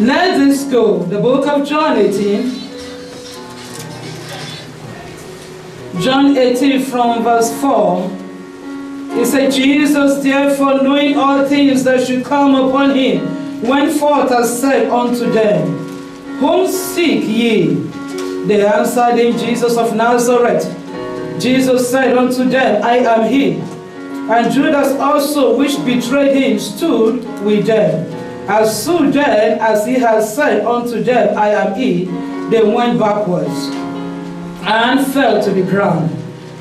Let this go. The book of John 18. John 18 from verse 4. It said, Jesus therefore, knowing all things that should come upon him, went forth and said unto them, Whom seek ye? They answered him, Jesus of Nazareth. Jesus said unto them, I am he. And Judas also, which betrayed him, stood with them. As soon then as he had said unto them, I am he, they went backwards and fell to the ground.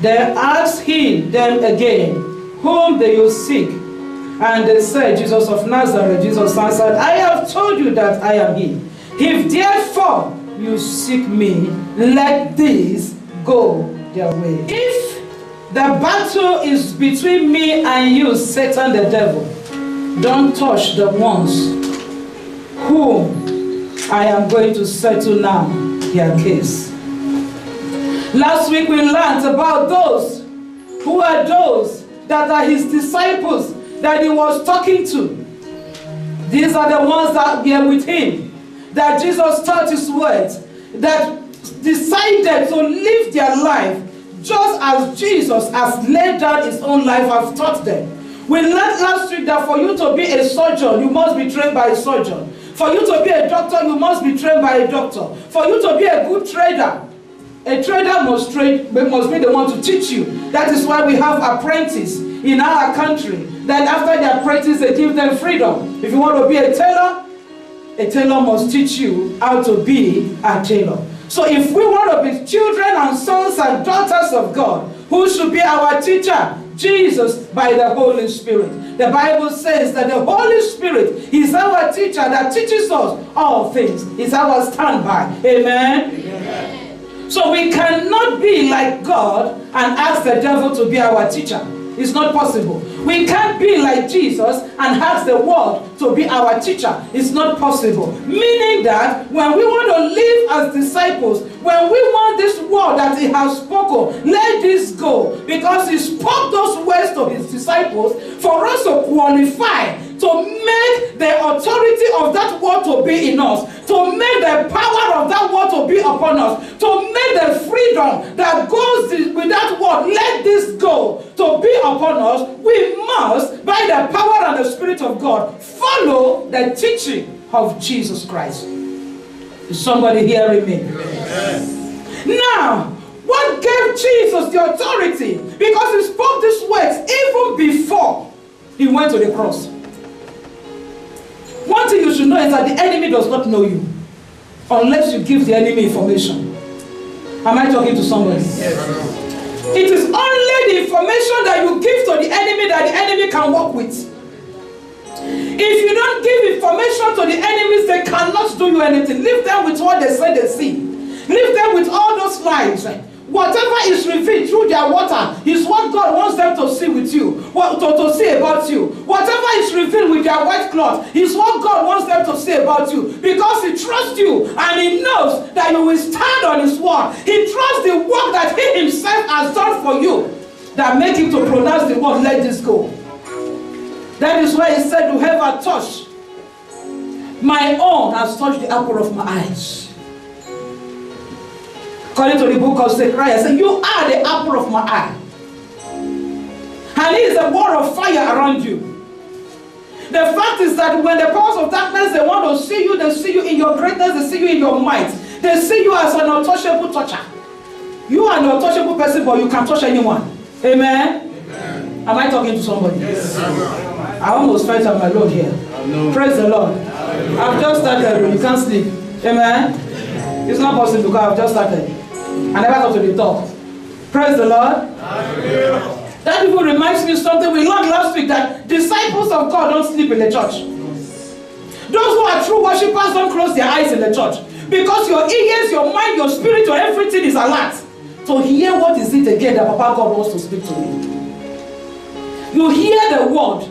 Then asked he them again, Whom do you seek? And they said, Jesus of Nazareth. Jesus answered, I have told you that I am he. If therefore you seek me, let these go their way. If the battle is between me and you, Satan the devil, don't touch the ones whom I am going to settle now their case. Last week we learned about those who are those that are his disciples that he was talking to. These are the ones that were with him, that Jesus taught his words, that decided to live their life just as Jesus has laid down his own life and taught them. We learned last week that for you to be a surgeon, you must be trained by a surgeon. For you to be a doctor, you must be trained by a doctor. For you to be a good trader, a trader must be the one to teach you. That is why we have apprentices in our country, that after the apprentice, they give them freedom. If you want to be a tailor must teach you how to be a tailor. So if we want to be children and sons and daughters of God, who should be our teacher? Jesus, by the Holy Spirit. The Bible says that the Holy Spirit is our teacher that teaches us all things. It's our standby. Amen? Amen. So we cannot be like God and ask the devil to be our teacher. It's not possible. We can't be like Jesus and ask the world to be our teacher. It's not possible. Meaning that when we want to live as disciples, when we want this word that he has spoken, let this go. Because he spoke those words to his disciples for us to qualify, to make the authority of that word to be in us, to make the power of that word to be upon us, to make the freedom that goes with that word, let this go, to be upon us. We must, by the power and the Spirit of God, follow the teaching of Jesus Christ. Is somebody hearing me? Yes. Now, what gave Jesus the authority? Because he spoke these words even before he went to the cross. One thing you should know is that the enemy does not know you unless you give the enemy information. Am I talking to somebody? Yes. It is only the information that you give to the enemy that the enemy can work with. If you don't give information to the enemies, they cannot do you anything. Leave them with what they say they see. Leave them with all those lies. Whatever is revealed through their water is what God wants them to see with you, to see about you. Whatever is revealed with their white cloth is what God wants them to say about you, because he trusts you and he knows that you will stand on his word. He trusts the work that he himself has done for you that make him to pronounce the word, let this go. That is why he said, whoever touched my own has touched the apple of my eyes. According to the book of Zechariah, said, you are the apple of my eye. And he is a wall of fire around you. The fact is that when the powers of darkness, they want to see you, they see you in your greatness, they see you in your might. They see you as an untouchable toucher. You are an untouchable person, but you can touch anyone. Amen? Amen. Am I talking to somebody? Yes. I almost felt on my Lord here. Praise the Lord. I've just started. You can't sleep. Amen? It's not possible because I've just started. I never thought to the talk. Praise the Lord. That even reminds me of something we learned last week, that disciples of God don't sleep in the church. Those who are true worshippers don't close their eyes in the church. Because your ears, your mind, your spirit, your everything is alert to hear what is it again that Papa God wants to speak to you. You hear the word.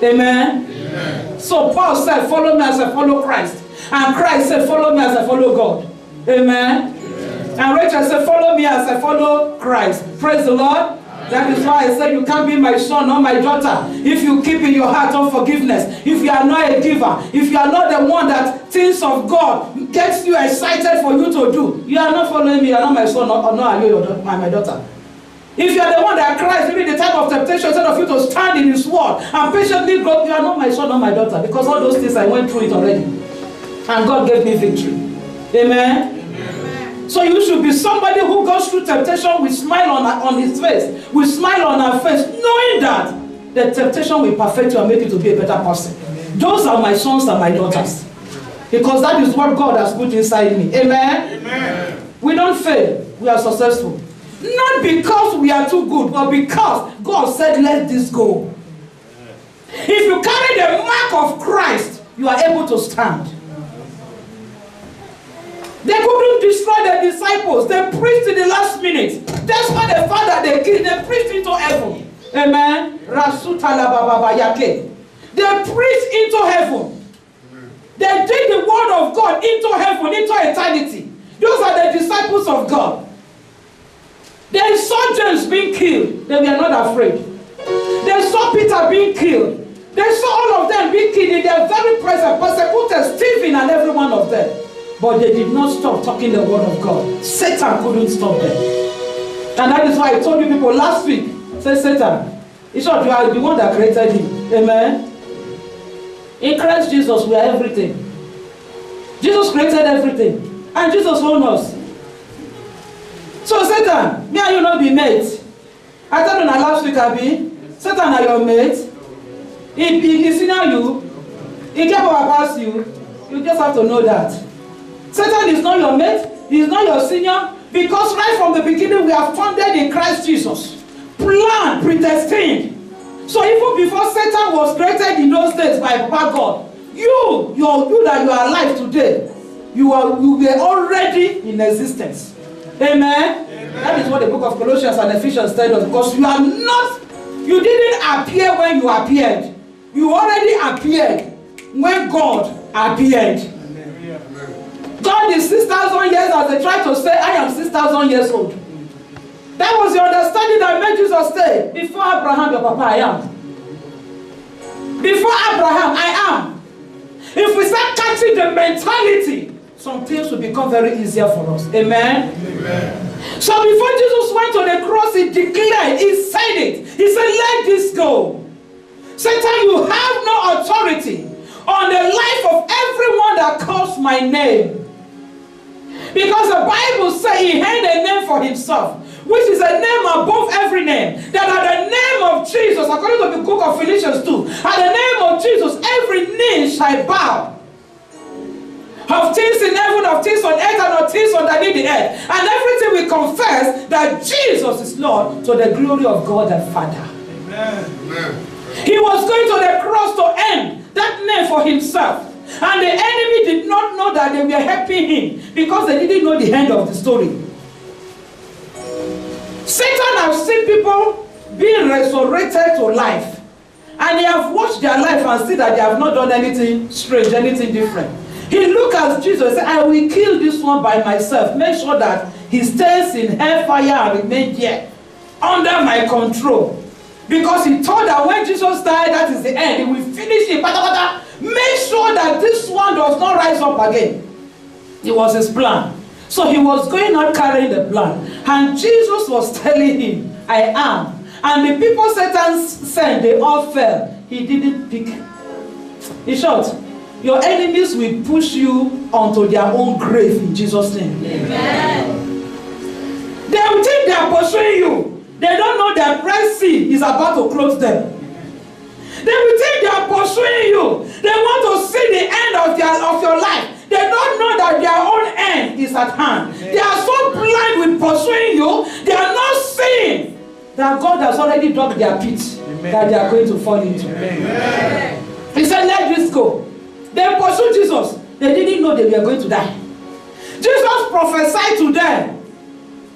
Amen? Amen. So Paul said, follow me as I follow Christ. And Christ said, follow me as I follow God. Amen? Amen. And Rachel said, follow me as I follow Christ. Praise the Lord. That is why I said you can't be my son or my daughter if you keep in your heart unforgiveness, if you are not a giver, if you are not the one that things of God gets you excited for you to do. You are not following me, you are not my son, or not are you my daughter. If you are the one that cries during the time of temptation instead of you to stand in his word and patiently grow, you are not my son or my daughter, because all those things I went through it already. And God gave me victory. Amen? So you should be somebody who goes through temptation with smile on his face, with smile on her face, knowing that the temptation will perfect you and make you to be a better person. Those are my sons and my daughters. Because that is what God has put inside me. Amen? Amen. We don't fail. We are successful. Not because we are too good, but because God said, let this go. If you carry the mark of Christ, you are able to stand. They couldn't destroy the disciples. They preached in the last minute. That's why the Father they killed. They preached into heaven. Amen. They preached into heaven. They take the word of God into heaven, into eternity. Those are the disciples of God. They saw James being killed. They were not afraid. They saw Peter being killed. They saw all of them being killed in their very presence. Persecuted Stephen and every one of them. But they did not stop talking the word of God. Satan couldn't stop them. And that is why I told you people last week, say Satan, in short, you are the one that created him. Amen. In Christ Jesus, we are everything. Jesus created everything. And Jesus owns us. So Satan, me and you not be mates. I told you last week, Abi, Satan are your mates. He senior you, he care about you. You just have to know that. Satan is not your mate, he is not your senior, because right from the beginning we are founded in Christ Jesus. Planned, predestined. So even before Satan was created in those days by Papa God, you that you are alive today, you were already in existence. Amen? Amen? That is what the book of Colossians and Ephesians tells us, because you didn't appear when you appeared. You already appeared when God appeared. God is 6,000 years, as they try to say, I am 6,000 years old. That was the understanding that made Jesus say, before Abraham, your papa, I am. Before Abraham, I am. If we start catching the mentality, some things will become very easier for us. Amen? Amen. So before Jesus went to the cross, he declared, he said it. He said, let this go. Satan, you have no authority on the life of everyone that calls my name. Because the Bible says he had a name for himself, which is a name above every name. That at the name of Jesus, according to the book of Philippians 2, at the name of Jesus, every knee shall bow. Of things in heaven, of things on earth, and of things underneath the earth. And everything we confess that Jesus is Lord, to the glory of God the Father. Amen. Amen. He was going to the cross to end that name for himself. And the enemy did not know that they were helping him, because they didn't know the end of the story. Satan has seen people being resurrected to life. And they have watched their life and see that they have not done anything strange, anything different. He looked at Jesus and said, I will kill this one by myself. Make sure that he stays in hellfire and remain here under my control. Because he thought that when Jesus died, that is the end. He will finish it. Make sure that this one does not rise up again. It was his plan. So he was going out carrying the plan. And Jesus was telling him, I am. And the people Satan sent, they all fell. He didn't pick. In short, your enemies will push you onto their own grave in Jesus' name. Amen. They will think they are pursuing you. They don't know that Red Sea is about to close them. They will think they are pursuing you. They want to see the end of your life. They don't know that their own end is at hand. They are so blind with pursuing you, they are not seeing that God has already dug their pit that they are going to fall into. Amen. He said, let this go. They pursued Jesus. They didn't know they were going to die. Jesus prophesied to them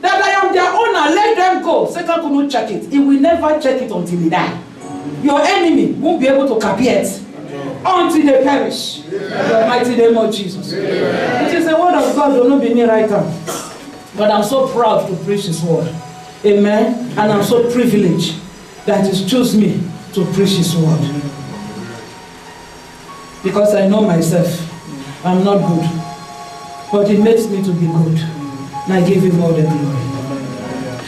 that I am their owner, let them go. Satan could not check it. He will never check it until he dies. Your enemy won't be able to copy it until they perish. In the mighty name of Jesus. It is the word of God, will not be me right now. But I'm so proud to preach his word. Amen. And I'm so privileged that He's chosen me to preach His word. Because I know myself, I'm not good. But He makes me to be good. And I give Him all the glory.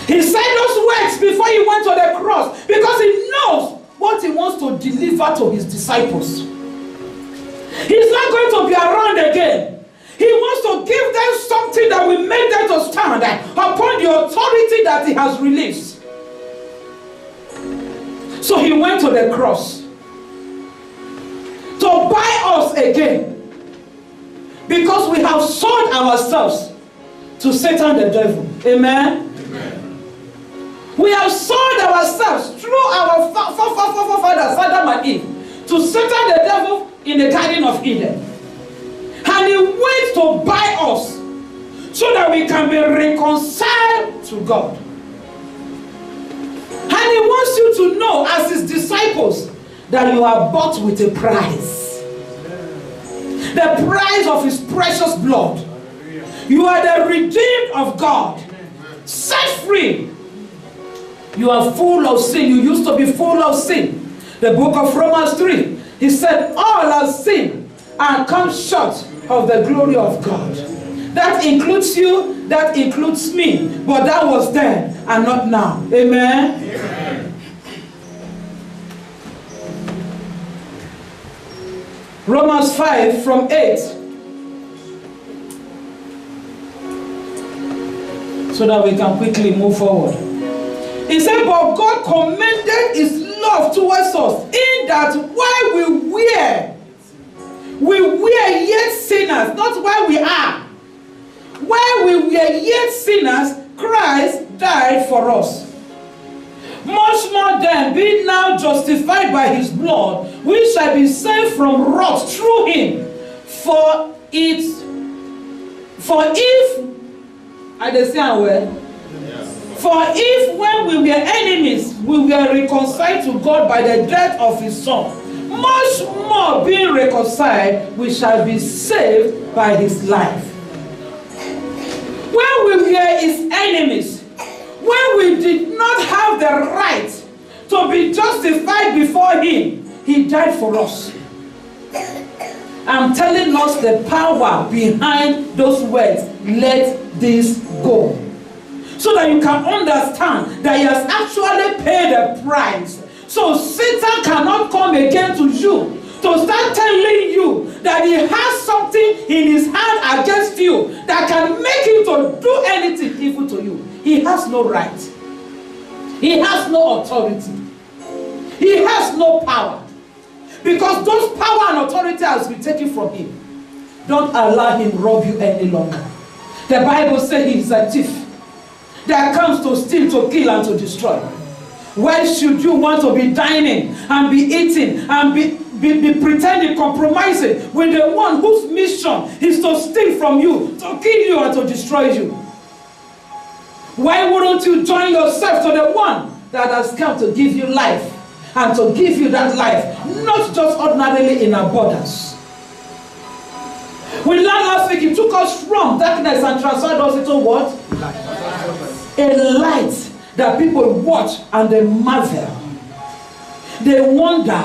He said those words before He went to the cross because He knows what He wants to deliver to His disciples. He's not going to be around again. He wants to give them something that will make them to stand upon the authority that He has released. So He went to the cross to buy us again, because we have sold ourselves to Satan the devil. Amen? Amen. We have sold ourselves through our forefathers, Adam and Eve, to Satan the devil in the Garden of Eden. And He went to buy us so that we can be reconciled to God. And He wants you to know, as His disciples, that you are bought with a price. The price of His precious blood. You are the redeemed of God. Set free. You are full of sin. You used to be full of sin. The book of Romans 3, He said, all have sinned and come short of the glory of God. That includes you, that includes me. But that was then and not now. Amen? Amen. Romans 5 from 8. So that we can quickly move forward. He said, but God commended His love towards us in that while we were yet sinners, not while we are. While we were yet sinners, Christ died for us. Much more then, being now justified by His blood, we shall be saved from wrath through Him. For if when we were enemies, we were reconciled to God by the death of His Son, much more being reconciled, we shall be saved by His life. When we were His enemies, when we did not have the right to be justified before Him, He died for us. I'm telling us the power behind those words, let this go. So that you can understand that He has actually paid a price. So Satan cannot come again to you to start telling you that he has something in his hand against you that can make him to do anything evil to you. He has no right. He has no authority. He has no power. Because those power and authority has been taken from him. Don't allow him rob you any longer. The Bible says he is a thief that comes to steal, to kill, and to destroy. Why should you want to be dining and be eating and be pretending, compromising with the one whose mission is to steal from you, to kill you, and to destroy you? Why wouldn't you join yourself to the one that has come to give you life, and to give you that life, not just ordinarily in abundance? We learned last week, He took us from darkness and transferred us into what? Light. A light that people watch and they marvel. They wonder.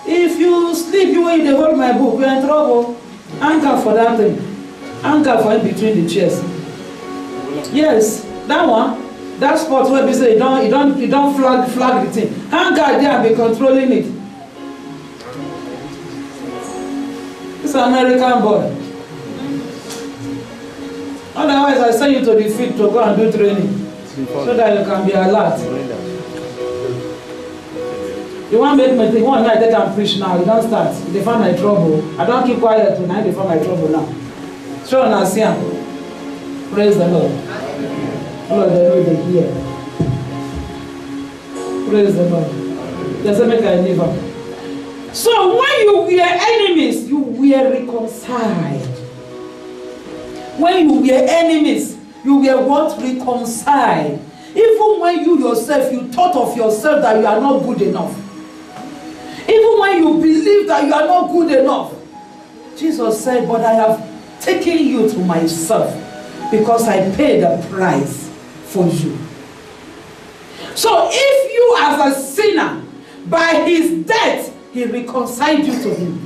If you sleep, you will hold my book, you're in trouble. Anchor for that thing. Anchor for in between the chairs. Yes, that one. That spot where we say you don't flag the thing. Hang out there and be controlling it. It's an American boy. Otherwise, I send you to the field to go and do training so that you can be alert. You want to make me think one night that I'm preach now, you don't start. They find my trouble. I don't keep quiet tonight, they find my trouble now. So now see him. Praise the Lord. Lord, they know they hear. Praise the Lord. Doesn't make a never. So when you were enemies, you were reconciled. When you were enemies, you were what? Reconciled. Even when you yourself, you thought of yourself that you are not good enough. Even when you believe that you are not good enough. Jesus said, but I have taken you to myself because I paid a price for you. So if you as a sinner, by his death, he reconciled you to him.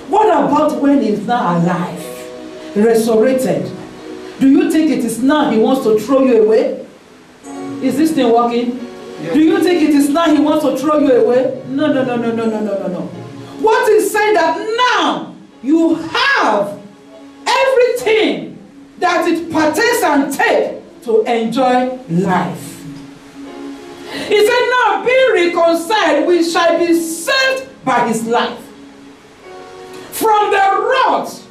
What about when he's now alive, resurrected? Do you think it is now he wants to throw you away? Is this thing working? Yes. Do you think it is now he wants to throw you away? No. What is saying that now you have everything that it pertains and take to enjoy life. He said, now being reconciled, we shall be saved by his life. From the wrath,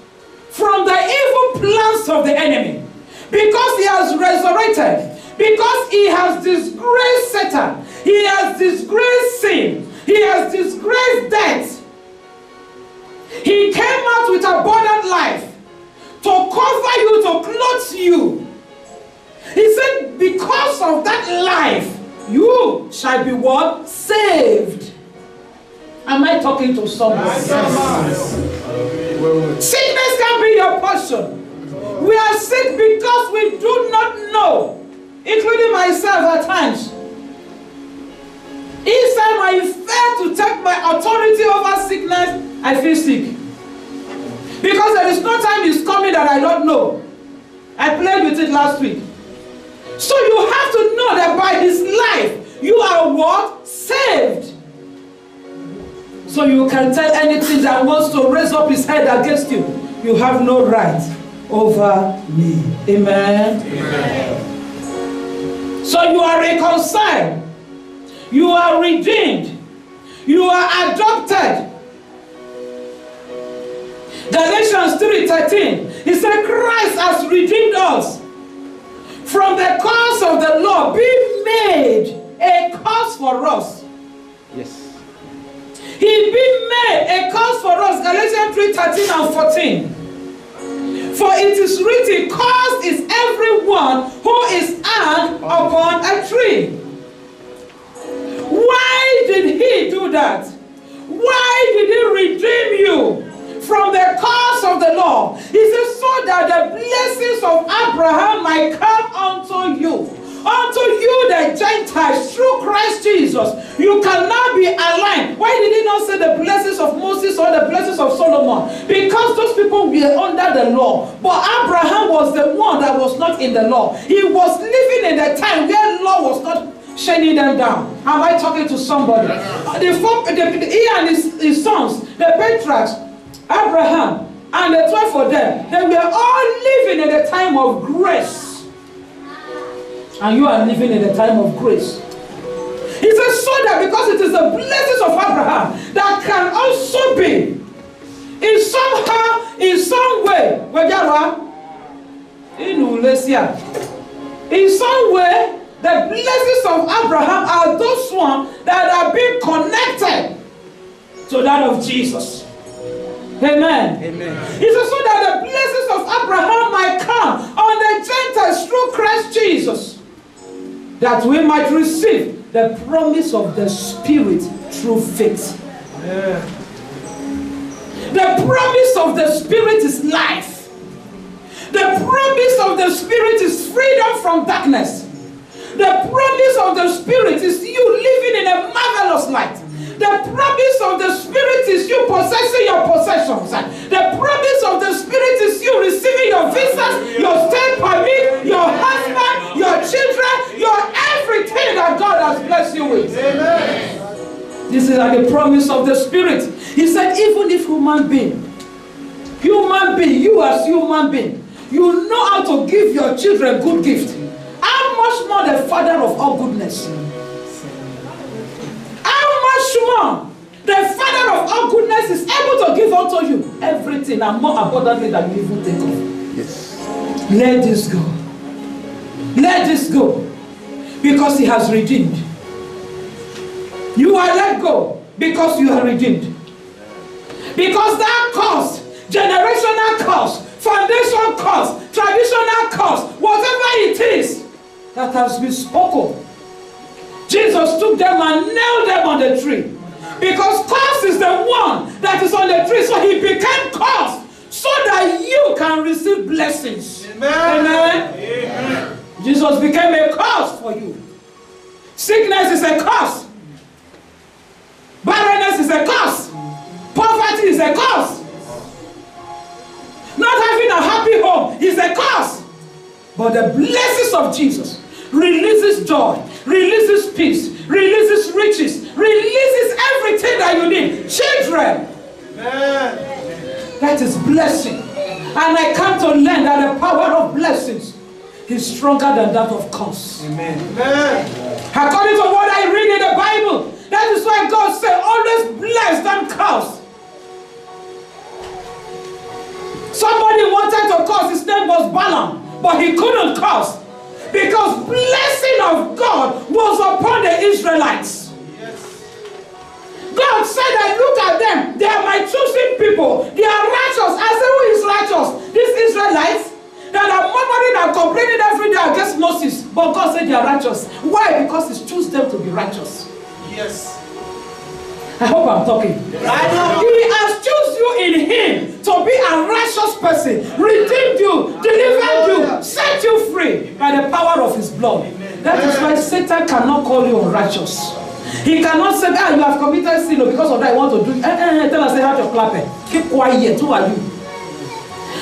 from the evil plans of the enemy. Because he has resurrected. Because he has disgraced Satan. He has disgraced sin. He has disgraced death. He came out with abundant life to cover you, to clothe you. He said, because of that life, you shall be what? Saved. Am I talking to someone? Yes. Sickness can be your portion. We are sick because we do not know, including myself at times. Each time I fail to take my authority over sickness, I feel sick. Because there is no time is coming that I don't know. I played with it last week. So you have to know that by his life, you are what? Saved. So you can tell anything that wants to raise up his head against you. You have no right over me. Amen? Amen. So you are reconciled. You are redeemed. You are adopted. Galatians 3:13. He said, Christ has redeemed us from the curse of the law, being made a curse for us. Yes. He being made a curse for us. Galatians 3:13 and 14. For it is written, cursed is everyone who is hanged upon a tree. Why did he do that? Why did he redeem you from the curse of the law? He says, so that the blessings of Abraham might come unto you. Unto you the Gentiles through Christ Jesus. You cannot be aligned. Why did he not say the blessings of Moses or the blessings of Solomon? Because those people were under the law. But Abraham was the one that was not in the law. He was living in the time where law was not shining them down. Am I talking to somebody? He and his sons, the patriarchs, Abraham and the 12 of them, they were all living in the time of grace. And you are living in the time of grace. He says, so that because it is the blessings of Abraham that can also be in some way, the blessings of Abraham are those ones that are being connected to that of Jesus. Amen. Amen. He says, so that the blessings of Abraham might come on the Gentiles through Christ Jesus, that we might receive the promise of the Spirit through faith. Yeah. The promise of the Spirit is life. The promise of the Spirit is freedom from darkness. The promise of the Spirit is you living in a marvelous light. The promise of the Spirit is you possessing your possessions. The promise of the Spirit is you receiving your visas, your stay permit, your husband, your children, your everything that God has blessed you with. Amen. This is like the promise of the Spirit. He said, even if you as human being, you know how to give your children good gifts. How much more the Father of all goodness? The Father of all goodness is able to give unto you everything and more abundantly than you even think of. Yes. Let this go. Let this go. Because he has redeemed. You are let go because you are redeemed. Because that curse, generational curse, foundation curse, traditional curse, whatever it is that has been spoken, Jesus took them and nailed them on the tree. Because curse is the one that is on the tree. So he became cursed so that you can receive blessings. Amen. Amen. Amen. Jesus became a curse for you. Sickness is a curse. Barrenness is a curse. Poverty is a curse. Not having a happy home is a curse. But the blessings of Jesus releases joy, releases peace, releases riches, releases everything that you need. Children. Amen. That is blessing. And I come to learn that the power of blessings is stronger than that of curse. Amen. Amen. According to what I read in the Bible, that is why God said, always bless than curse. Somebody wanted to curse, his name was Balaam, but he couldn't curse because blessing of God was upon the Israelites. Yes. God said that look at them, they are my chosen people, they are righteous. I said, who is righteous? These Israelites that are murmuring and complaining every day against Moses, but God said they are righteous. Why? Because He chose them to be righteous. Yes. I hope I'm talking. He has chosen you in Him to be a righteous person, redeemed you, delivered you, set you free by the power of His blood. That is why Satan cannot call you unrighteous. He cannot say, ah, you have committed sin, because of that I want to do it. Tell us, how to clap it. Keep quiet. Who are you?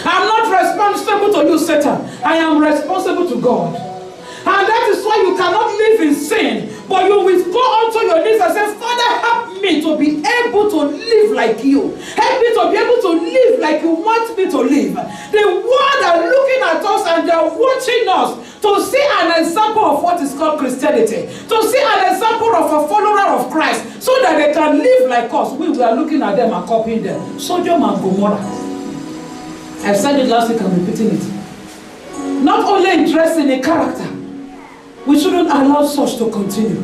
I'm not responsible to you, Satan. I am responsible to God. And that is why you cannot live in sin, but you will go onto your knees and say, Father, help me to be able to live like you. Help me to be able to live like you want me to live. The world are looking at us and they are watching us to see an example of what is called Christianity, to see an example of a follower of Christ, so that they can live like us. We are looking at them and copying them. Sodom and Gomorrah. I've said it last week, I'm repeating it. Not only interested in character, we shouldn't allow such to continue.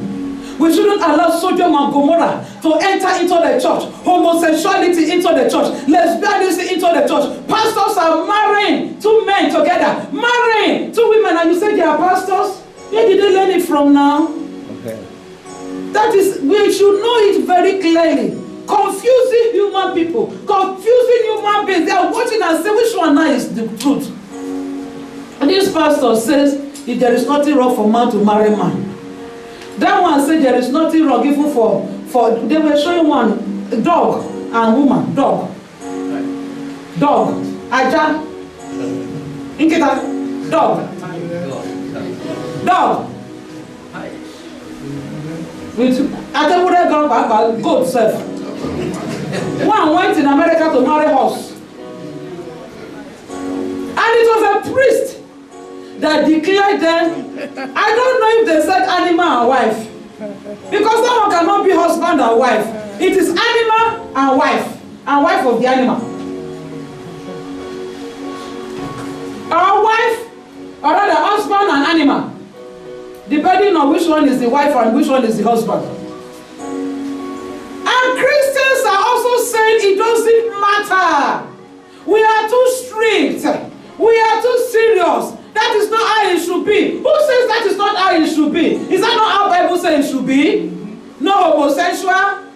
We shouldn't allow Sodom and Gomorrah to enter into the church, homosexuality into the church, lesbianism into the church. Pastors are marrying two men together, marrying two women, and you say they are pastors? Where did they learn it from now? Okay. That is, we should know it very clearly. Confusing human people, confusing human beings. They are watching and say, which one now is the truth? And this pastor says, if there is nothing wrong for man to marry man. That one said there is nothing wrong even for they were showing one dog and woman, dog. Aja. Inkita. Dog. With Atebude girl goat self. One went in America to marry horse. And it was a priest that declared them. I don't know if they said animal and wife, because someone cannot be husband and wife. It is animal and wife of the animal, or wife, or rather husband and animal, depending on which one is the wife and which one is the husband. And Christians are also saying it doesn't matter. We are too strict. We are too serious. That is not how it should be. Who says that is not how it should be? Is that not how the Bible says it should be? No homosexual,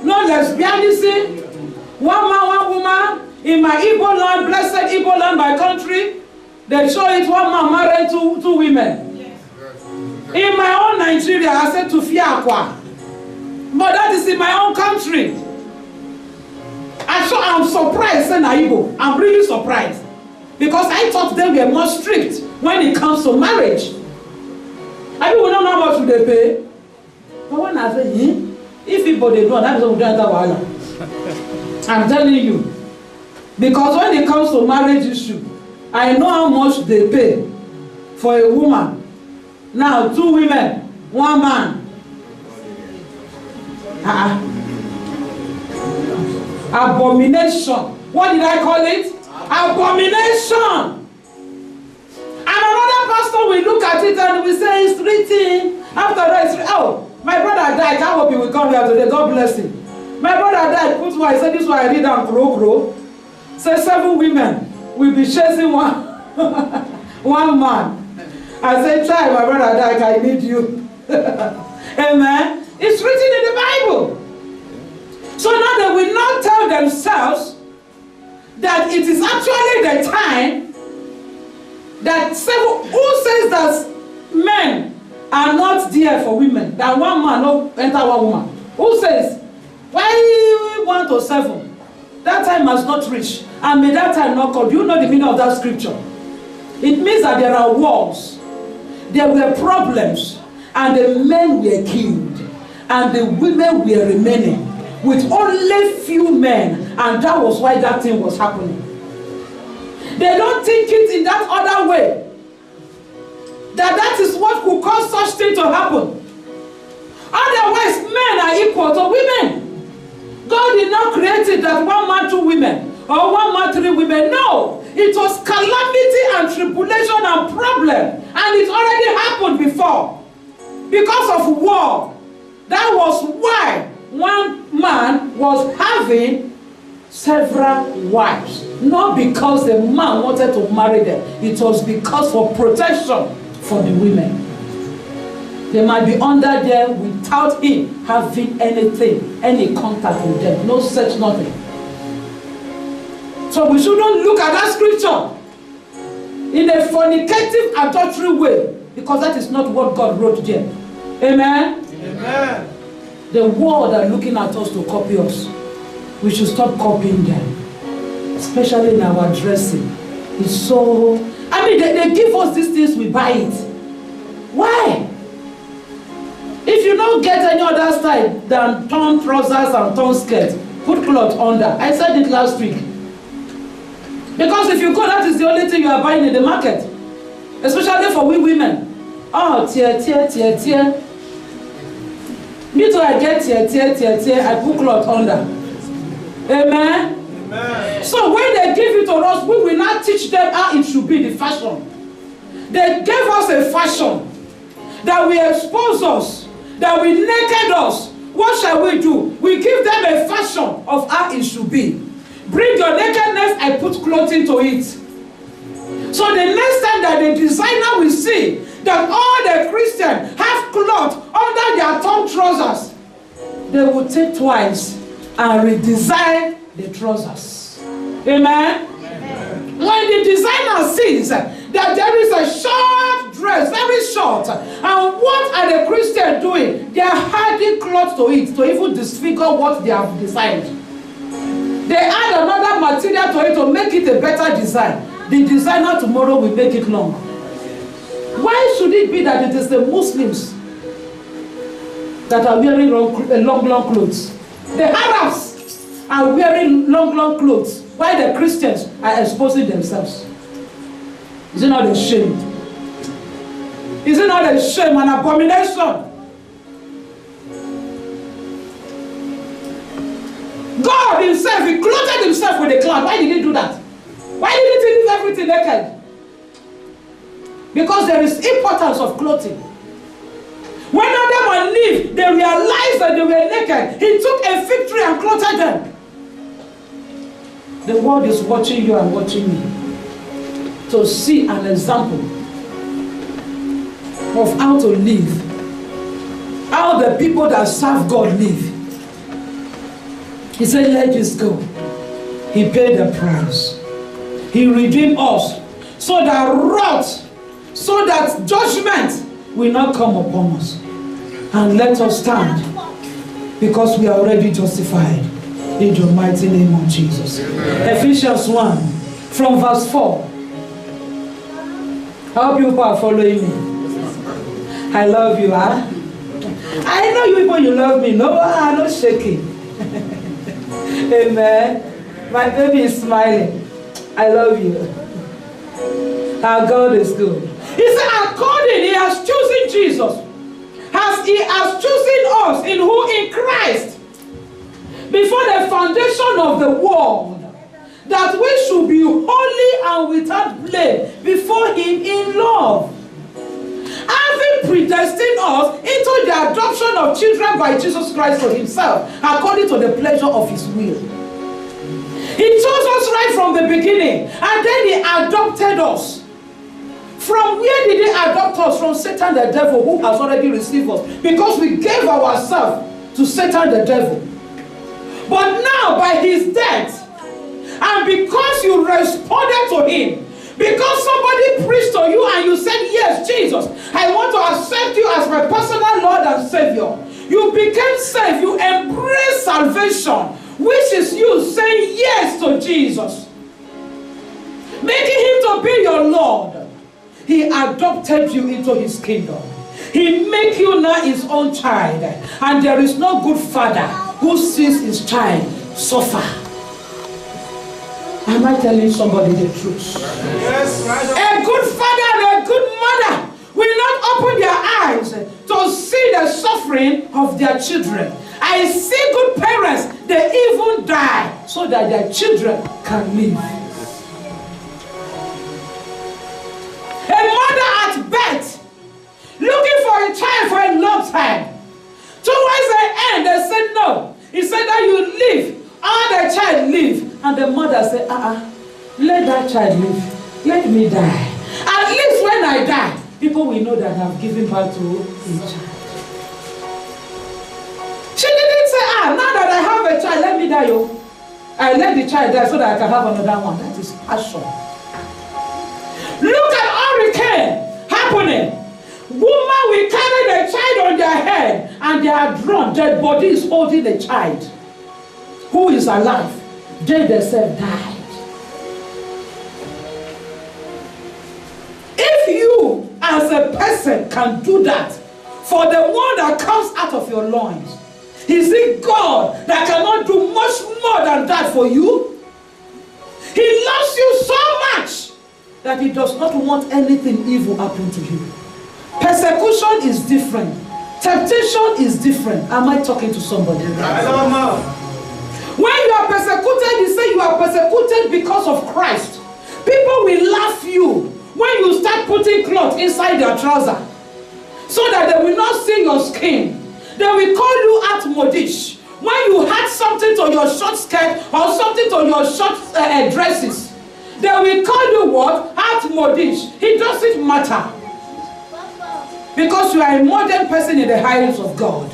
no lesbianism, one man, one woman. In my Igbo land, blessed Igbo land, my country, they show it one man married two women. In my own Nigeria, I said to Fiakwa. But that is in my own country. And so I'm surprised, Igbo. I'm really surprised. Because I thought they were more strict when it comes to marriage. I mean, we don't know how much they pay. But when I say, if people they don't, that is what we don't enter. I'm telling you. Because when it comes to marriage issue, I know how much they pay for a woman. Now, two women, one man. Abomination. What did I call it? Abomination. And another pastor will look at it and will say it's written. After that, it's written. Oh, my brother died. I hope he will come here today. God bless him. My brother died. Put why I said this is why I read down pro. Say 7 women will be chasing one man. I said, try, my brother died. I need you. Amen. It's written in the Bible. So now they will not tell themselves that it is actually the time that who says that men are not there for women. That one man no enter one woman. Who says, why 1 to 7? That time has not reached. And may that time not come. Do you know the meaning of that scripture? It means that there are wars. There were problems. And the men were killed. And the women were remaining. With only few men. And that was why that thing was happening. They don't think it in that other way. That is what could cause such thing to happen. Otherwise, men are equal to women. God did not create it that 1 man 2 women or 1 man 3 women. No, it was calamity and tribulation and problem, and it already happened before because of war. That was why 1 man was having several wives, not because the man wanted to marry them. It was because for protection for the women. They might be under there without him having anything, any contact with them. No such nothing. So we shouldn't look at that scripture in a fornicative, adultery way, because that is not what God wrote there. Amen? Amen. The world are looking at us to copy us. We should stop copying them, especially in our dressing. It's so... I mean, they give us these things, we buy it. Why? If you don't get any other style than torn trousers and torn skirts, put cloth under. I said it last week. Because if you go, that is the only thing you are buying in the market. Especially for we women. Oh, tear. Me too, I get tear. I put cloth under. Amen? Amen. So when they give it to us, we will not teach them how it should be, the fashion. They gave us a fashion that will expose us, that will naked us. What shall we do? We give them a fashion of how it should be. Bring your nakedness, I put clothing to it. So the next time that the designer will see that all the Christians have cloth under their torn trousers, they will take twice and redesign the trousers. Amen? Amen. When the designer sees that there is a short dress, very short, and what are the Christians doing? They are adding cloth to it to even disfigure what they have designed. They add another material to it to make it a better design. The designer tomorrow will make it long. Why should it be that it is the Muslims that are wearing long clothes? The Arabs are wearing long clothes, while the Christians are exposing themselves. Is it not a shame? Is it not a shame and abomination? God himself, he clothed himself with a cloud. Why did he do that? Why didn't he leave everything naked? Because there is importance of clothing. When Adam and Eve, they realized that they were naked, he took a fig tree and clothed them. The world is watching you and watching me to see an example of how to live, how the people that serve God live. He said, let this go. He paid the price. He redeemed us so that wrath, so that judgment will not come upon us. And let us stand because we are already justified in the mighty name of Jesus. Amen. Ephesians 1 from verse 4. I hope you are following me. I love you, huh? I know you people, you love me. No, I'm not shaking. Amen. My baby is smiling. I love you. Our God is good. He said, according he has chosen Jesus. He has chosen us in who? In Christ. Before the foundation of the world. That we should be holy and without blame before him in love. Having predestined us into the adoption of children by Jesus Christ to himself, according to the pleasure of his will. He chose us right from the beginning, and then he adopted us. From where did he adopt us? From Satan the devil, who has already received us. Because we gave ourselves to Satan the devil. But now, by his death, and because you responded to him, because somebody preached to you and you said, yes, Jesus, I want to accept you as my personal Lord and Savior. You became saved. You embrace salvation, which is you saying yes to Jesus, making him to be your Lord. He adopted you into his kingdom. He make you now his own child. And there is no good father who sees his child suffer. Am I telling somebody the truth? Yes. A good father and a good mother will not open their eyes to see the suffering of their children. I see good parents, they even die so that their children can live. A mother at birth, looking for a child for a long time. Towards the end, they said no. He said that you live, or the child live. And the mother said, let that child live. Let me die. At least when I die, people will know that I've given birth to a child. She didn't say, now that I have a child, let me die. I let the child die so that I can have another one. That is passion. Look at hurricane happening. Woman will carry the child on their head and they are drawn. Their body is holding the child who is alive. They themselves died. If you as a person can do that for the one that comes out of your loins, is it God that cannot do much more than that for you? He loves you so much that he does not want anything evil happen to you. Persecution is different. Temptation is different. Am I talking to somebody? I don't know. When you are persecuted, you say you are persecuted because of Christ. People will laugh you when you start putting cloth inside your trouser so that they will not see your skin. They will call you Atmodish. When you had something to your short skirt or something to your short dresses, they will call you what? Atmodish. It doesn't matter. Because you are a modern person in the eyes of God.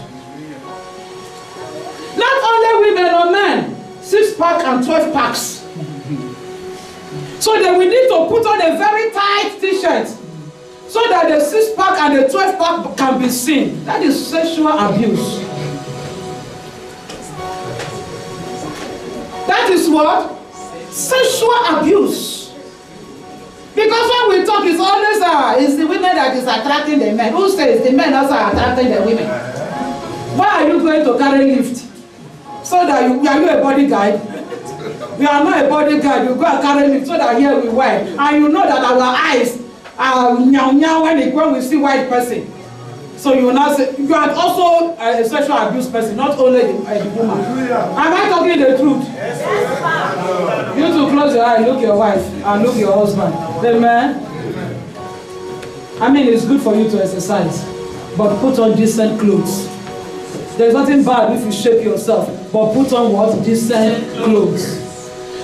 Not only women or men, 6-pack and 12 packs. So they will need to put on a very tight t-shirt so that the 6-pack and the 12-pack can be seen. That is sexual abuse. That is what? Sexual abuse. Because when we talk, it's always it's the women that is attracting the men. Who says the men also are attracting the women? Why are you going to carry lift? So that are you a bodyguard? We are not a bodyguard. You go and carry lift so that here we wear. And you know that our eyes are meow when we see white person. So you will not say, you are also a sexual abuse person, not only the woman. Am I talking the truth? Yes. You to close your eye, look your wife, and look your husband. Amen. I mean, it's good for you to exercise, but put on decent clothes. There's nothing bad if you shape yourself, but put on what? Decent clothes.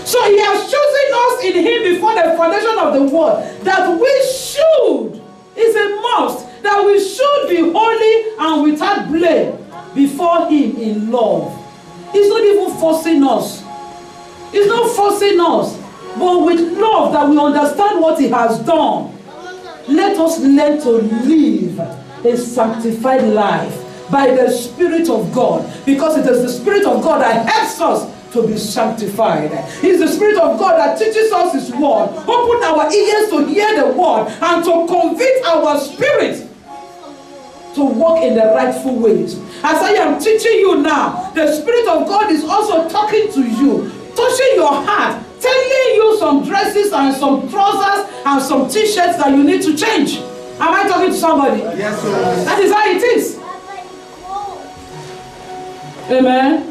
So he has chosen us in him before the foundation of the world, that we should, it's a must, that we should be holy and without blame before him in love. He's not even forcing us. He's not forcing us, but with love that we understand what he has done. Let us learn to live a sanctified life by the Spirit of God, because it is the Spirit of God that helps us to be sanctified. It's the Spirit of God that teaches us his word, open our ears to hear the word, and to convict our spirit to walk in the rightful ways. As I am teaching you now, the Spirit of God is also talking to you, touching your heart, telling you some dresses and some trousers and some t-shirts that you need to change. Am I talking to somebody? Yes, sir. That is how it is. Amen.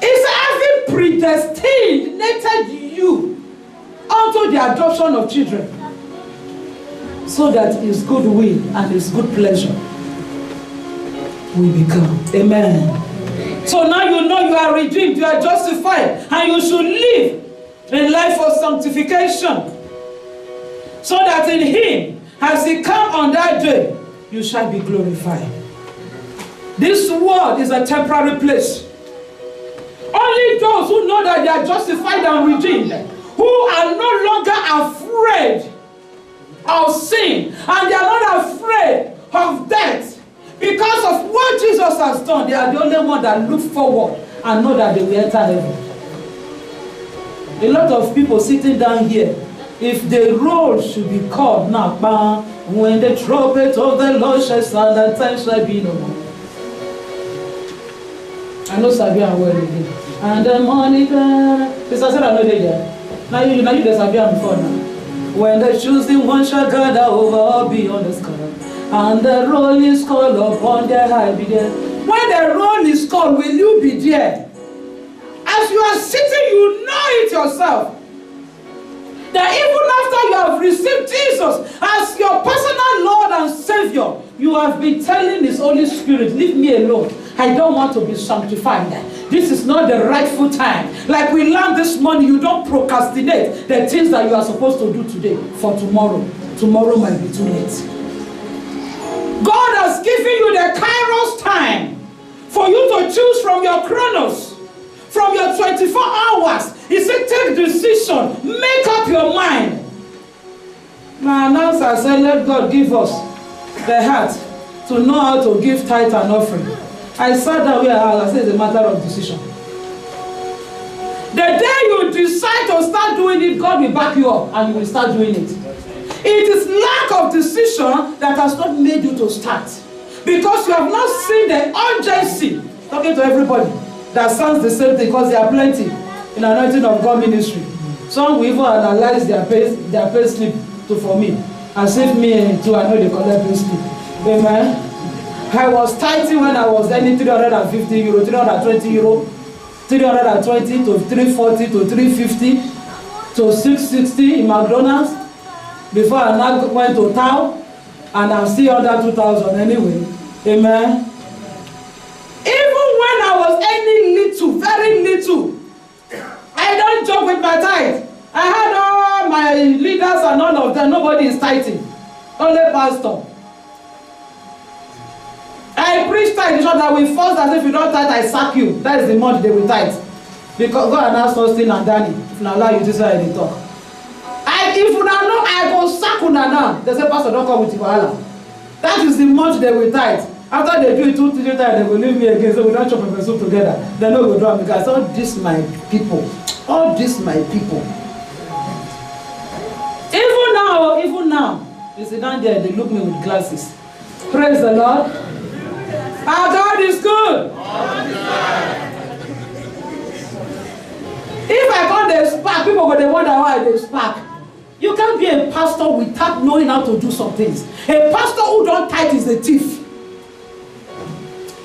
It's having predestinated you unto the adoption of children, so that his good will and his good pleasure will become. Amen. So now you know you are redeemed, you are justified, and you should live a life of sanctification, so that in him, as he come on that day, you shall be glorified. This world is a temporary place. Only those who know that they are justified and redeemed, who are no longer afraid of sin, and they are not afraid of death. Because of what Jesus has done, they are the only one that look forward and know that they will enter heaven. A lot of people sitting down here, if the roll should be called now, bang, when the trumpet of the Lord shall sound, that time shall be no more. I know Sabia well again. And the morning, Sister said I know they there. Now you the Sabia before now. When the choosing one shall gather over all beyond the sky, and the roll is called upon their high be there. When the roll is called, will you be there? As you are sitting, you know it yourself. That even after you have received Jesus as your personal Lord and Savior, you have been telling His Holy Spirit, leave me alone. I don't want to be sanctified. This is not the rightful time. Like we learned this morning, you don't procrastinate the things that you are supposed to do today for tomorrow. Tomorrow might be too late. God has given you the Kairos time for you to choose from your chronos, from your 24 hours. He said, take decision, make up your mind. My announcer said, let God give us the heart to know how to give tithe and offering. I sat down where I said, it's a matter of decision. The day you decide to start doing it, God will back you up and you will start doing it. It is lack of decision that has not made you to start. Because you have not seen the urgency. Talking to everybody that sounds the same thing, because there are plenty in Anointing of God ministry. Some will even analyze their pay slip for me. As if me too, I know they collect pay slip. Amen. I was tithing when I was earning 350 euro, 320 euro, 320 to 340 to 350 to 660 in McDonald's. Before I now went to town, and I'm still under 2,000 anyway. Amen. Even when I was earning little, very little, I don't joke with my tithe. I had all my leaders and all of them. Nobody is tithing. Only pastor. I preach tithe, so that we force as if you don't tithe, I sack you. That is the month they will tithe. Because God announced Austin and Danny. If not allow you to say they talk. If you don't know, I go sack una now. They say, Pastor, don't come with Iwahala. That is the month they will tithe. After they do it 2-3 times, they will leave me again. So we don't chop a soup together. They no go do it because all this my people. All this my people. Even now, you sit down there, they look me with glasses. Praise the Lord. Our God is good. If I call the spark, people go they wonder why they spark. You can't be a pastor without knowing how to do some things. A pastor who don't tithe is a thief.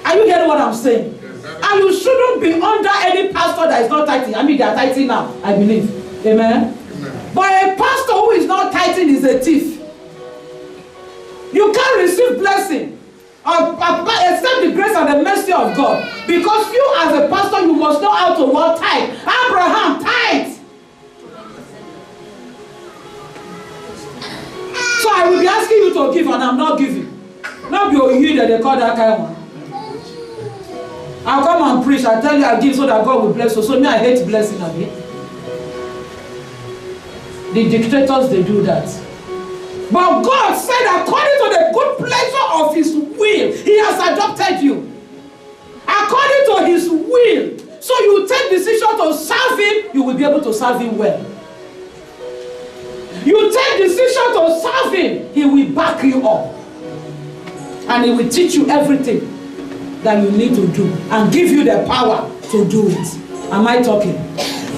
Are you hearing what I'm saying? And you shouldn't be under any pastor that is not tithing. I mean, they are tithing now, I believe. Amen? But a pastor who is not tithing is a thief. You can't receive blessing except the grace and the mercy of God. Because you as a pastor, you must know how to work tithe. Abraham tithe. So I will be asking you to give and I'm not giving. Not be you that they call that kind of one. I'll come and preach. I tell you I give so that God will bless you. So me I hate blessing a bit. The dictators they do that. But God said according to the good pleasure of His will, He has adopted you. According to His will. So you take decision to serve Him, you will be able to serve Him well. You take decision to serve Him, He will back you up. And He will teach you everything that you need to do and give you the power to do it. Am I talking?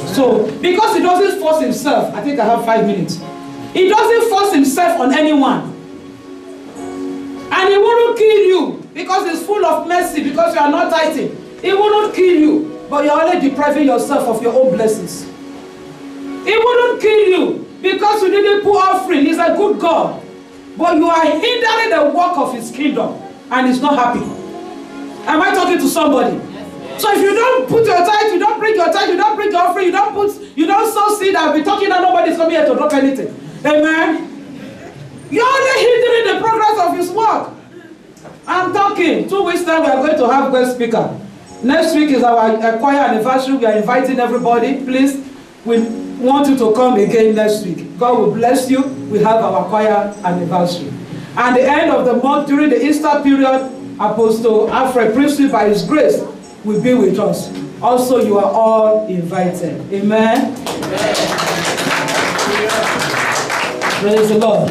So, because He doesn't force Himself, I think I have 5 minutes. He doesn't force Himself on anyone. And He wouldn't kill you because He's full of mercy, because you are not tithing. He wouldn't kill you, but you're only depriving yourself of your own blessings. He wouldn't kill you because you didn't put offering. He's a good God. But you are hindering the work of His kingdom and He's not happy. Am I talking to somebody? So if you don't put your tithe, you don't bring your tithe, you don't bring your offering, you don't sow seed, I'll be talking and nobody's coming here to drop anything. Amen? You're only hindering the progress of His work. I'm talking. 2 weeks time we are going to have guest speaker. Next week is our choir anniversary. We are inviting everybody. Please, we want you to come again next week. God will bless you. We have our choir anniversary. And the end of the month, during the Easter period, Apostle Alfred Priestley, by his grace, will be with us. Also, you are all invited. Amen? Praise the Lord.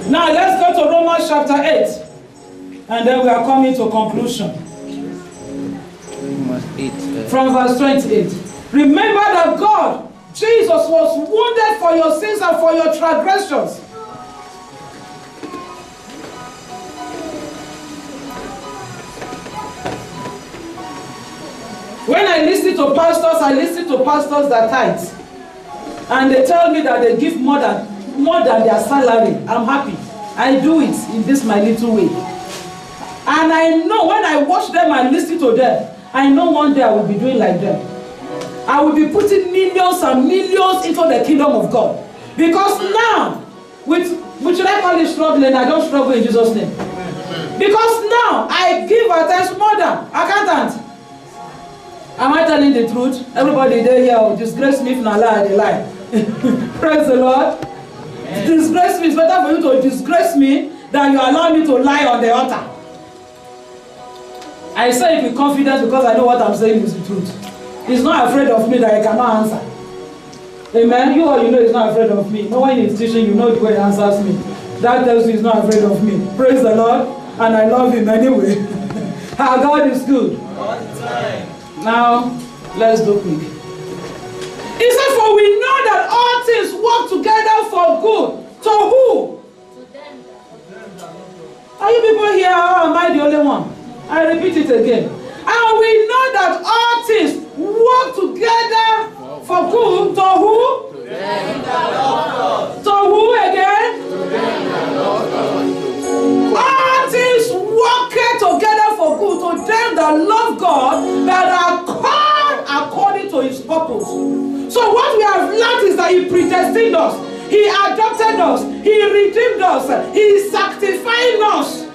Now, let's go to Romans chapter 8. And then we are coming to conclusion. From verse 28. Remember that God, Jesus, was wounded for your sins and for your transgressions. When I listen to pastors that tithe, and they tell me that they give more than their salary. I'm happy. I do it in this my little way. And I know when I watch them and listen to them, I know one day I will be doing like them. I will be putting millions and millions into the kingdom of God. Because now, which should I call it struggling? I don't struggle in Jesus' name. Because now I give attention more than accountant. Am I telling the truth? Everybody there here will disgrace me if not lie, they lie. Praise the Lord. Disgrace me. It's better for you to disgrace me than you allow me to lie on the altar. I say it with confidence because I know what I'm saying is the truth. He's not afraid of me that I cannot answer. Amen. You all you know he's not afraid of me. No one is teaching, you know the way he answers me. That tells you he's not afraid of me. Praise the Lord. And I love him anyway. Our God is good. All the time. Now, let's go quick. He said, for we know that all things work together for good. To who? To them. Are you people here or am I the only one? I repeat it again. And we know that all things work together for good. To who? To them that love God. To who again? To them that love God. All things work together for good to them that love God, that are called according to his purpose. So what we have learned is that he predestined us, he adopted us, he redeemed us, he sanctified us.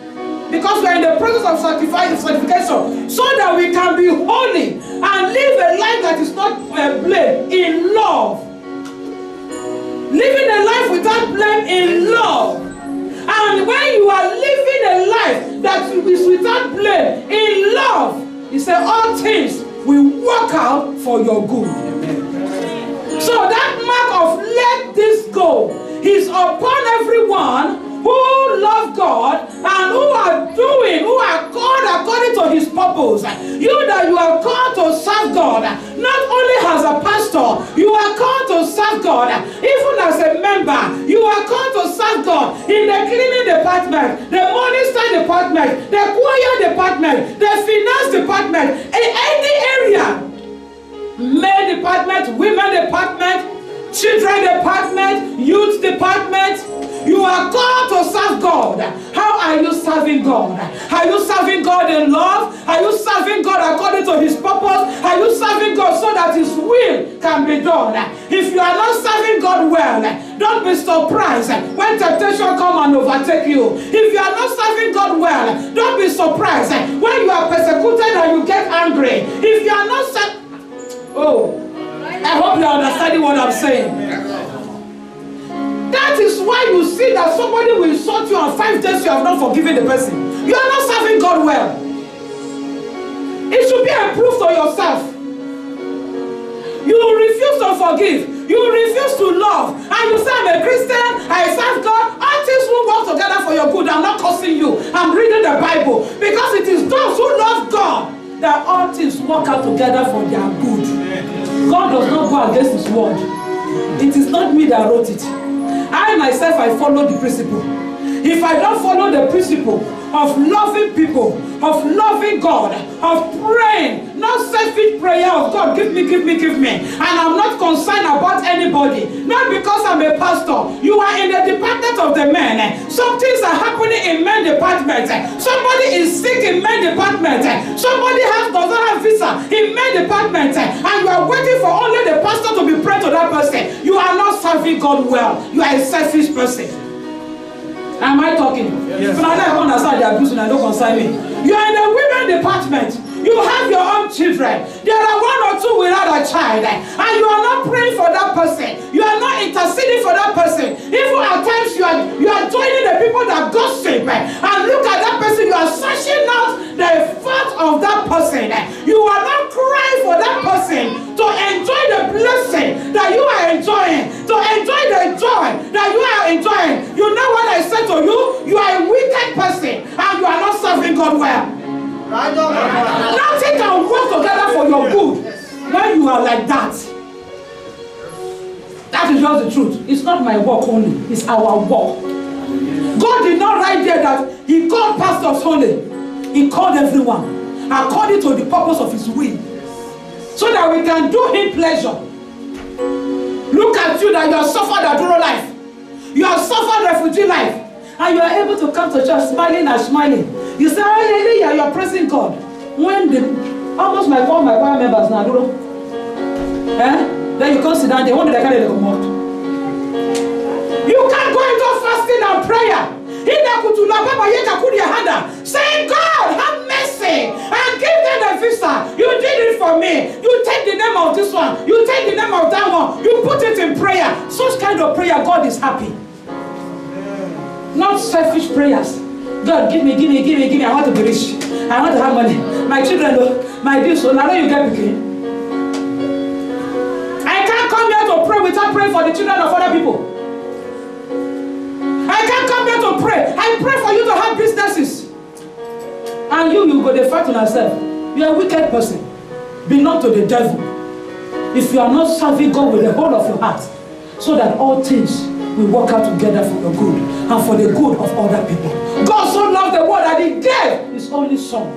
Because we are in the process of sanctification, so that we can be holy and live a life that is not blame in love. Living a life without blame in love. And when you are living a life that is without blame in love, he said all things will work out for your good. Amen. So that mark of let this go is upon everyone who love God and who are called according to his purpose. You that you are called to serve God, not only as a pastor, you are called to serve God. Even as a member, you are called to serve God in the cleaning department, the minister department, the choir department, the finance department, in any area. Men department, women department, children department, youth department. You are called to serve God. How are you serving God? Are you serving God in love? Are you serving God according to his purpose? Are you serving God so that his will can be done? If you are not serving God well, don't be surprised when temptation come and overtake you. If you are not serving God well, don't be surprised when you are persecuted and you get angry. If you are not I hope you are understanding what I'm saying. That is why you see that somebody will insult you and 5 days you have not forgiven the person. You are not serving God well. It should be a proof to yourself. You refuse to forgive. You refuse to love. And you say, I'm a Christian, I serve God. All things will work together for your good. I'm not cursing you. I'm reading the Bible. Because it is those who love God that all things work out together for their good. God does not go against his word. It is not me that wrote it. I myself, I follow the principle. If I don't follow the principle of loving people, of loving God, of praying, not selfish prayer of God, give me, and I'm not concerned about anybody, not because I'm a pastor. You are in the department of the men. Some things are happening in men department. Somebody is sick in men department. Somebody doesn't have visa in men department, and you are waiting for only the pastor to be praying to that person. You are not serving God well. You are a selfish person. Am I talking? Yes. If I don't understand the abuse, and I don't concern me. You are in the women department. You have your own children. There are one or two without a child, and you are not praying for that person. You are not interceding for that person. Even at times you are joining the people that gossip and look at that person. You are searching out the fault of that person. You are not crying for that person to enjoy the blessing that you are enjoying, to enjoy the joy that you are enjoying. You know what I said to you? You are a wicked person and you are not serving God well. Nothing can work together for your good when you are like that. That is just the truth. It's not my work only, it's our work. God did not write there that he called pastors only. He called everyone according to the purpose of his will, so that we can do him pleasure. Look at you that you have suffered a duro life. You have suffered refugee life. And you are able to come to church smiling and smiling. You say, hallelujah, you are praising God. When almost all my choir members now, then you come sit down, they want to carry the command. You can't go into fasting and prayer. Saying, God, have mercy and give them the visa. You did it for me. You take the name of this one. You take the name of that one. You put it in prayer. Such kind of prayer, God is happy. Not selfish prayers. God, give me. I want to be rich. I want to have money. My children, my this one. Now you get begin. I can't come here to pray without praying for the children of other people. I can't come here to pray. I pray for you to have businesses. And you go to fight on yourself. You are a wicked person. Belong to the devil. If you are not serving God with the whole of your heart, so that all things will work out together for your good and for the good of other people. God so loved the world that he gave his only son,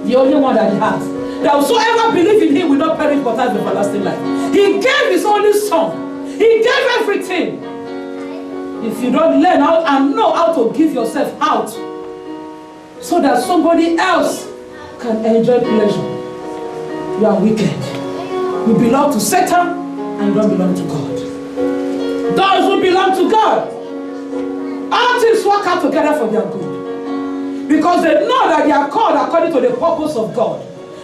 the only one that he has, that whosoever believe in him will not perish but have everlasting life. He gave his only son. He gave everything. If you don't learn how and know how to give yourself out so that somebody else can enjoy pleasure, you are wicked. You belong to Satan and you don't belong to God. Those who belong to God, all things work out together for their good. Because they know that they are called according to the purpose of God.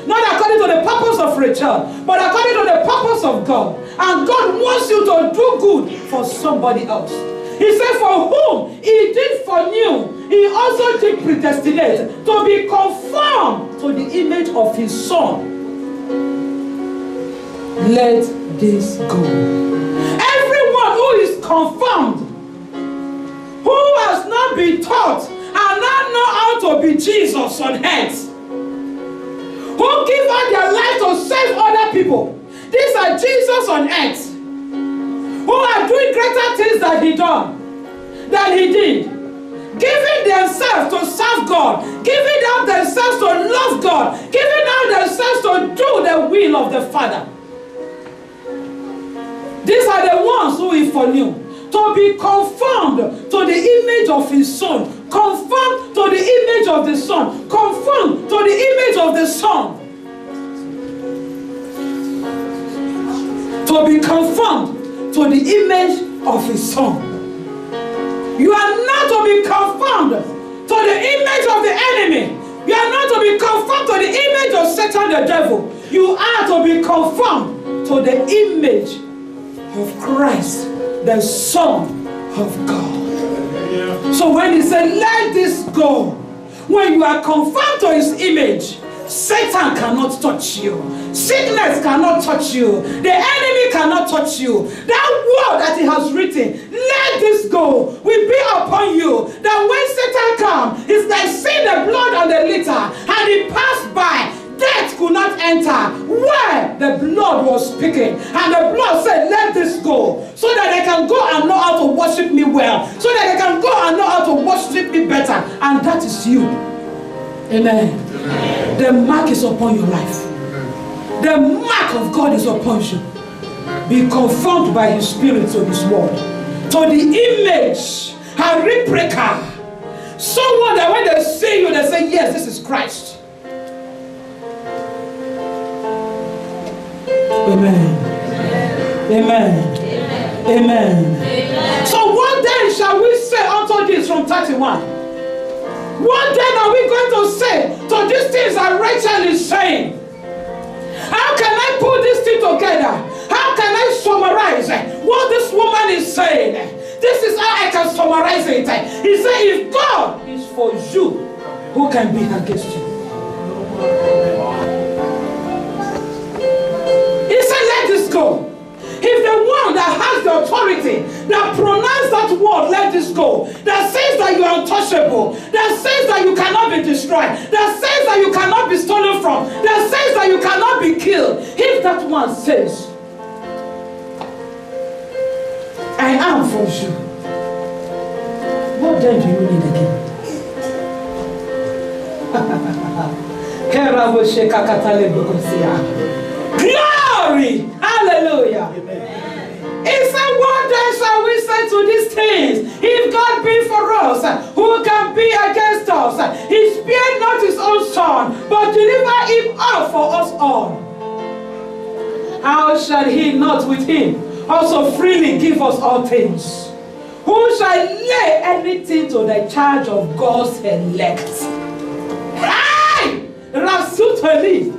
Not according to the purpose of Rachel, but according to the purpose of God. And God wants you to do good for somebody else. He said, for whom he did foreknew, he also did predestinate to be conformed to the image of his son. Let this go. Everyone who is confirmed, who has not been taught and not know how to be Jesus on earth, who give out their life to save other people. These are Jesus on earth, who are doing greater things than he did, giving themselves to serve God, giving out themselves to love God, giving out themselves to do the will of the Father. These are the ones who he foreknew to be conformed to the image of his son, conformed to the image of the son, conformed to the image of the son. To be conformed to the image of his son. You are not to be conformed to the image of the enemy. You are not to be conformed to the image of Satan the devil. You are to be conformed to the image of Christ, the Son of God. So when he said, let this go, when you are conformed to his image, Satan cannot touch you. Sickness cannot touch you. The enemy cannot touch you. That word that he has written, let this go, will be upon you. That when Satan comes, it's like seeing the blood on the litter, and he passed by. Death could not enter where the blood was speaking. And the blood said, let this go, so that they can go and know how to worship me well, so that they can go and know how to worship me better. And that is you. Amen. Amen. The mark is upon your life. The mark of God is upon you. Be conformed by his spirit to his word, to the image, a replica. Someone that when they see you, they say, yes, this is Christ. Amen. Amen. Amen. Amen. Amen. So what then shall we say unto this from 31? What then are we going to say to these things that Rachel is saying? How can I put this thing together? How can I summarize what this woman is saying? This is how I can summarize it. He said, if God is for you, who can be against you? He said, let this go. If the one that has the authority, that pronounced that word, let this go, that says that you are untouchable, that says that you cannot be destroyed, that says that you cannot be stolen from, that says that you cannot be killed, if that one says, I am for you, what then do you need again? Glory! Hallelujah! He said, what then shall we say to these things? If God be for us, who can be against us? He spared not his own son, but delivered him up for us all. How shall he not with him also freely give us all things? Who shall lay anything to the charge of God's elect? Hey! Rasutali!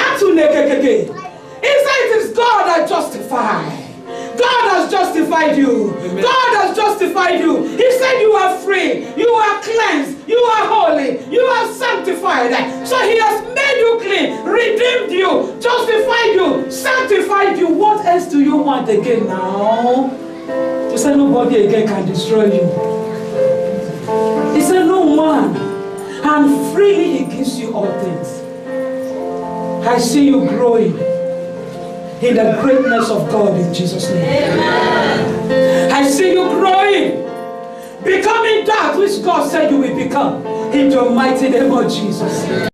He said it is God that justifies. God has justified you. Amen. God has justified you. He said you are free, you are cleansed, you are holy, you are sanctified. So he has made you clean, redeemed you, justified you, sanctified you. What else do you want again now? He said nobody again can destroy you. He said no one. And freely he gives you all things. I see you growing in the greatness of God in Jesus' name. Amen. I see you growing, becoming that which God said you will become in the mighty name of Jesus.